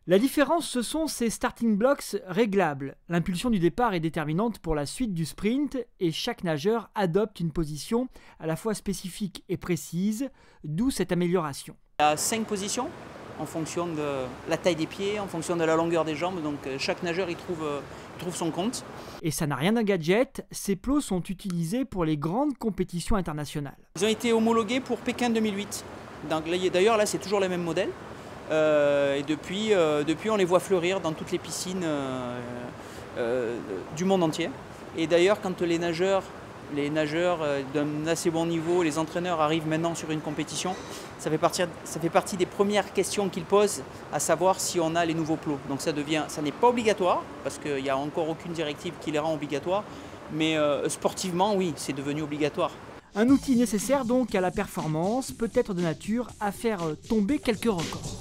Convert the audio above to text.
La différence, ce sont ces starting blocks réglables. L'impulsion du départ est déterminante pour la suite du sprint et chaque nageur adopte une position à la fois spécifique et précise, d'où cette amélioration. Il y a 5 positions en fonction de la taille des pieds, en fonction de la longueur des jambes, donc chaque nageur y trouve son compte. Et ça n'a rien d'un gadget, ces plots sont utilisés pour les grandes compétitions internationales. Ils ont été homologués pour Pékin 2008. D'ailleurs là c'est toujours les mêmes modèles. Et depuis on les voit fleurir dans toutes les piscines du monde entier. Et d'ailleurs quand les nageurs d'un assez bon niveau, les entraîneurs arrivent maintenant sur une compétition, ça fait partie des premières questions qu'ils posent, à savoir si on a les nouveaux plots. Donc ça n'est pas obligatoire, parce qu'il n'y a encore aucune directive qui les rend obligatoires, mais sportivement oui, c'est devenu obligatoire. Un outil nécessaire donc à la performance, peut-être de nature à faire tomber quelques records.